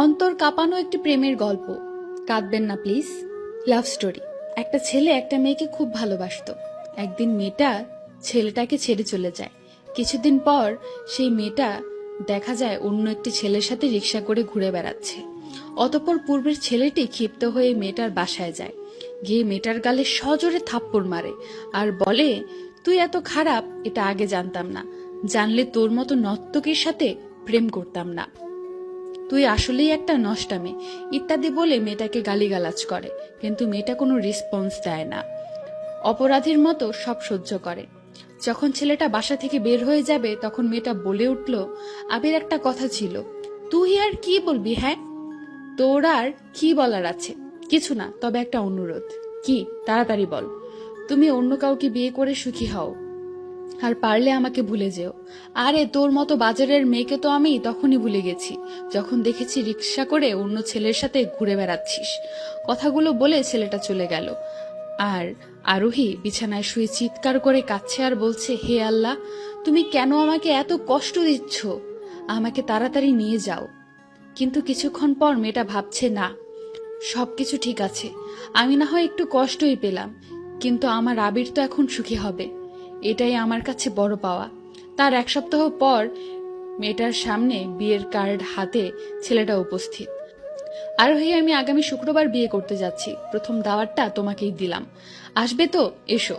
অন্তর কাঁপানো একটি প্রেমের গল্প। কাঁদবেন না প্লিজ। Love story. একটা ছেলে একটা মেয়েকে খুব ভালোবাসতো। একদিন মেয়েটা ছেলেটাকে ছেড়ে চলে যায়। কিছুদিন পর সেই মেয়েটা দেখা যায় অন্য একটি ছেলের সাথে রিক্সা করে ঘুরে বেড়াচ্ছে। অতঃপর পূর্বের ছেলেটি ক্ষিপ্ত হয়ে মেয়েটার বাসায় যায়। গিয়ে মেয়েটার গালে সজোরে থাপ্পড় মারে আর বলে, তুই এত খারাপ এটা আগে জানতাম না, জানলে তোর মতো নর্তকীর সাথে প্রেম করতাম না, তুই আসলেই একটা নষ্টা মেয়ে ইত্যাদি বলে মেয়েটাকে গালিগালাজ করে। কিন্তু মেয়েটা কোনো রেসপন্স দেয় না, অপরাধীর মতো সব সহ্য করে। যখন ছেলেটা বাসা থেকে বের হয়ে যাবে তখন মেয়েটা বলে উঠল, আবির একটা কথা ছিল। তুই আর কি বলবি? হ্যাঁ, তোর আর কি বলার আছে? কিছু না, তবে একটা অনুরোধ। কি? তাড়াতাড়ি বল। তুমি অন্য কাউকে বিয়ে করে সুখী হও, আর পারলে আমাকে ভুলে যেও। আরে তোর মতো বাজারের মেয়েকে তো আমি তখনই ভুলে গেছি যখন দেখেছি রিক্সা করে অন্য ছেলের সাথে ঘুরে বেড়াচ্ছিস। কথাগুলো বলে ছেলেটা চলে গেল। আর আরোহী বিছানায় শুয়ে চিৎকার করে কাঁদছে আর বলছে, হে আল্লাহ, তুমি কেন আমাকে এত কষ্ট দিচ্ছ? আমাকে তাড়াতাড়ি নিয়ে যাও। কিন্তু কিছুক্ষণ পর মেয়েটা ভাবছে, না, সবকিছু ঠিক আছে, আমি না হয় একটু কষ্টই পেলাম, কিন্তু আমার আবির তো এখন সুখী হবে, এটাই আমার কাছে বড় পাওয়া। তার এক সপ্তাহ পর মেয়েটার সামনে বিয়ের কার্ড হাতে ছেলেটা উপস্থিত। আরোহী, আমি আগামী শুক্রবার বিয়ে করতে যাচ্ছি, প্রথম দাওয়াতটা তোমাকেই দিলাম, আসবে তো? এসো,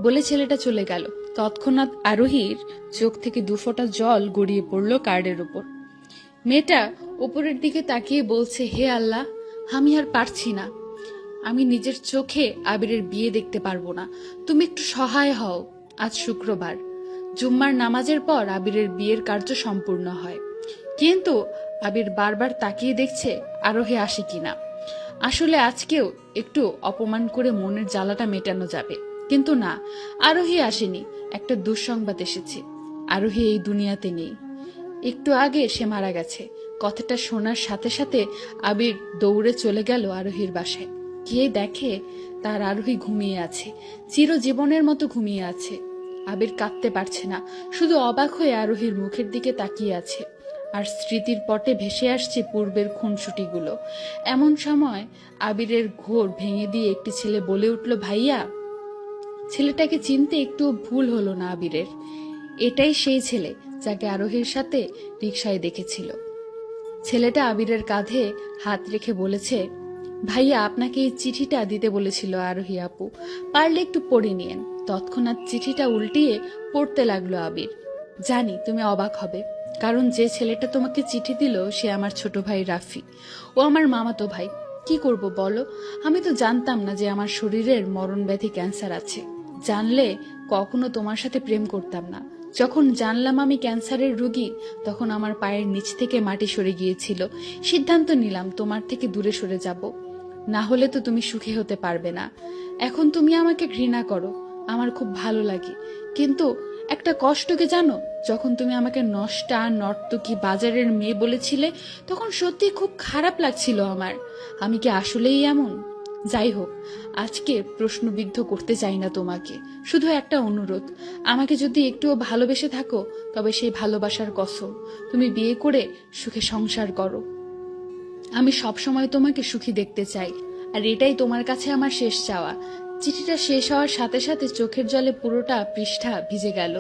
বলে ছেলেটা চলে গেল। তৎক্ষণাৎ আরোহীর চোখ থেকে দুফোঁটা জল গড়িয়ে পড়ল কার্ডের উপর। মেয়েটা উপরের দিকে তাকিয়ে বলছে, হে আল্লাহ, আমি আর পারছি না, আমি নিজের চোখে আবিরের বিয়ে দেখতে পারবো না, তুমি একটু সহায় হও। আজ শুক্রবার, জুম্মার নামাজের পর আবিরের বিয়ের কার্য সম্পূর্ণ হয়। কিন্তু আবির বারবার তাকিয়ে দেখছে আরোহী আসে কিনা। আসলে আজকেও একটু অপমান করে মনের জ্বালাটা মেটানো যাবে, কিন্তু না, আরোহী আসেনি। একটা দুঃসংবাদ এসেছে, আরোহী এই দুনিয়াতে নেই। একটু আগে সে মারা গেছে। কথাটা শোনার সাথে সাথে আবির দৌড়ে চলে গেল আরোহীর বাসায়। গিয়ে দেখে তার আরোহী ঘুমিয়ে আছে, চিরজীবনের মতো ঘুমিয়ে আছে। আবির কাঁদতে পারছে না, শুধু অবাক হয়ে আরোহীর মুখের দিকে তাকিয়ে আছে। আর স্মৃতির পটে ভেসে আসছে পূর্বের খুনসুটিগুলো। এমন সময় আবিরের ঘোর ভেঙে দিয়ে একটি ছেলে বলে উঠল, ভাইয়া। ছেলেটাকে চিনতে একটু ভুল হলো না আবিরের। এটাই সেই ছেলে যাকে আরোহীর সাথে রিকশায় দেখেছিল। ছেলেটা আবিরের কাঁধে হাত রেখে বলেছে, ভাইয়া, আপনাকে এই চিঠিটা দিতে বলেছিল আরোহী আপু, পারলে একটু পড়ে নিয়েন। তৎক্ষণাৎ চিঠিটা উল্টিয়ে পড়তে লাগলো আবির। জানি তুমি অবাক হবে, কারণ যে ছেলেটা তোমাকে চিঠি দিল সে আমার ছোট ভাই রাফি। ও আমার মামাতো ভাই। কি করব বলো, আমি তো জানতাম না যে আমার শরীরের মরণ ব্যাধি ক্যান্সার আছে। জানলে কখনো তোমার সাথে প্রেম করতাম না। যখন জানলাম আমি ক্যান্সারের রোগী, তখন আমার পায়ের নিচ থেকে মাটি সরে গিয়েছিল। সিদ্ধান্ত নিলাম তোমার থেকে দূরে সরে যাব, না হলে তো তুমি সুখী হতে পারবে না। এখন তুমি আমাকে ঘৃণা করো, আমার খুব ভালো লাগে, কিন্তু একটা কষ্টকে জানো, যখন তুমি আমাকে নষ্টা, নর্তকী, বাজারের মেয়ে বলেছিলে, তখন সত্যি খুব খারাপ লাগছিল আমার। আমি কি আসলেই এমন? যাই হোক, আজকে প্রশ্নবিদ্ধ করতে চাই না তোমাকে, শুধু একটা অনুরোধ, আমাকে যদি একটুও ভালোবেসে থাকো তবে সেই ভালোবাসার কসম, তুমি বিয়ে করে সুখে সংসার করো। আমি সবসময় তোমাকে সুখী দেখতে চাই, আর এটাই তোমার কাছে আমার শেষ চাওয়া। চিঠিটা শেষ হওয়ার সাথে সাথে চোখের জলে পুরোটা পৃষ্ঠা ভিজে গেল।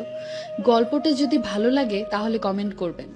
গল্পটা যদি ভালো লাগে তাহলে কমেন্ট করবেন।